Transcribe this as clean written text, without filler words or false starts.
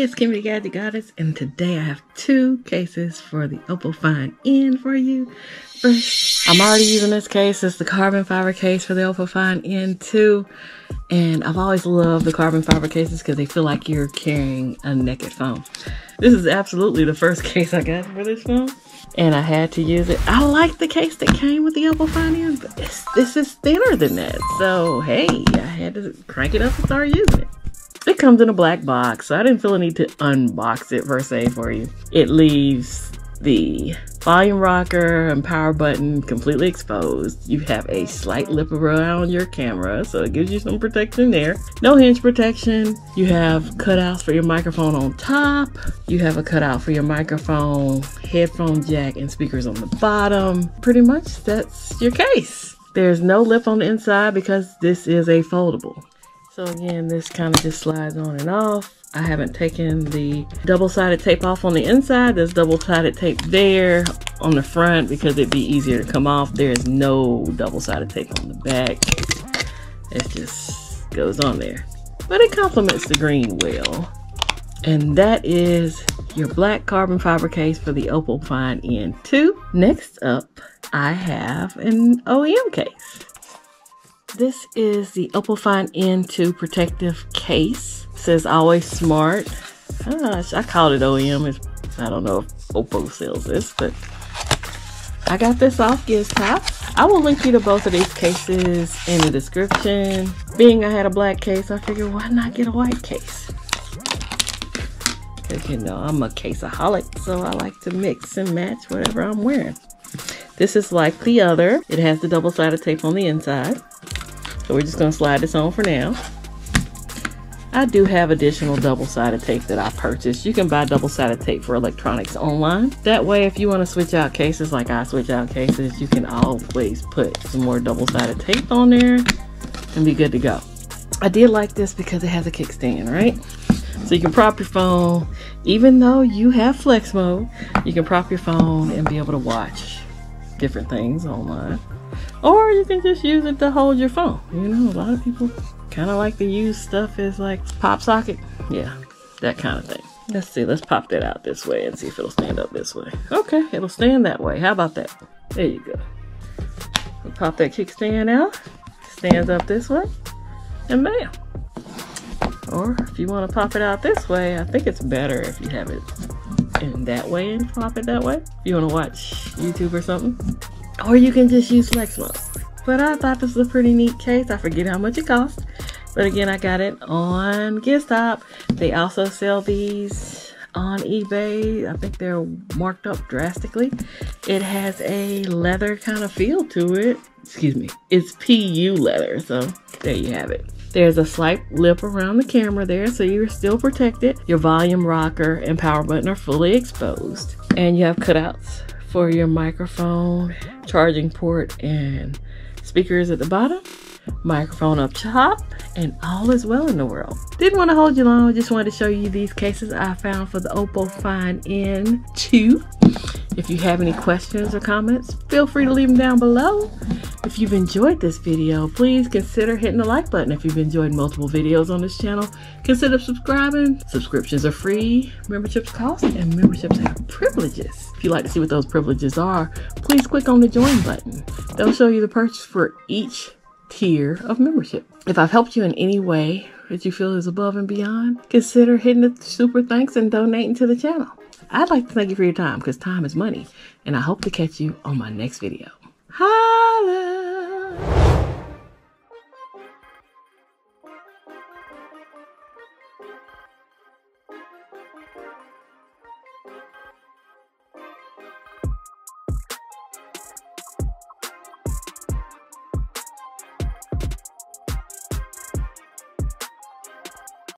Hey, it's Kimmy the Gadget Goddess, and today I have two cases for the Oppo Find N for you. First, I'm already using this case. It's the carbon fiber case for the Oppo Find N2, and I've always loved the carbon fiber cases because they feel like you're carrying a naked phone. This is absolutely the first case I got for this phone, and I had to use it. I like the case that came with the Oppo Find N, but this is thinner than that, so hey, I had to crank it up and start using it. It comes in a black box, so I didn't feel a need to unbox it per se for you. It leaves the volume rocker and power button completely exposed. You have a slight lip around your camera, so it gives you some protection there. No hinge protection. You have cutouts for your microphone on top. You have a cutout for your microphone, headphone jack, and speakers on the bottom. Pretty much that's your case. There's no lip on the inside because this is a foldable. So again, this kind of just slides on and off. I haven't taken the double-sided tape off on the inside. There's double-sided tape there on the front because it'd be easier to come off. There's no double-sided tape on the back. It just goes on there. But it complements the green well. And that is your black carbon fiber case for the Oppo Find N2. Next up, I have an OEM case. This is the Oppo Find N2 protective case. It says Alwaysmart. I called it OEM. I don't know if Oppo sells this, but I got this off Giztop. I will link you to both of these cases in the description. Being I had a black case, I figured why not get a white case? Because you know, I'm a caseaholic, so I like to mix and match whatever I'm wearing. This is like the other. It has the double-sided tape on the inside. So we're just going to slide this on for now. I do have additional double-sided tape that I purchased. You can buy double-sided tape for electronics online. That way, if you want to switch out cases like I switch out cases, you can always put some more double-sided tape on there and be good to go. I did like this because it has a kickstand, right? So you can prop your phone. Even though you have flex mode, you can prop your phone and be able to watch different things online. Or you can just use it to hold your phone. You know, a lot of people kind of like to use stuff as like pop socket. Yeah, that kind of thing. Let's see, let's pop that out this way and see if it'll stand up this way. Okay, it'll stand that way. How about that? There you go. We'll pop that kickstand out. Stands up this way. And bam. Or if you want to pop it out this way, I think it's better if you have it in that way and pop it that way. If you want to watch YouTube or something. Or you can just use flex mode. But I thought this was a pretty neat case. I forget how much it cost. But again, I got it on Giztop. They also sell these on eBay. I think they're marked up drastically. It has a leather kind of feel to it. Excuse me. It's PU leather. So there you have it. There's a slight lip around the camera there, so you're still protected. Your volume rocker and power button are fully exposed. And you have cutouts for your microphone, charging port, and speakers at the bottom, microphone up top, and all is well in the world. Didn't want to hold you long, just wanted to show you these cases I found for the Oppo Find N2. If you have any questions or comments, feel free to leave them down below. If you've enjoyed this video, please consider hitting the like button. If you've enjoyed multiple videos on this channel, consider subscribing. Subscriptions are free, memberships cost, and memberships have privileges. If you'd like to see what those privileges are, please click on the join button. They'll show you the purchase for each tier of membership. If I've helped you in any way that you feel is above and beyond, consider hitting the super thanks and donating to the channel. I'd like to thank you for your time because time is money, and I hope to catch you on my next video. Holla!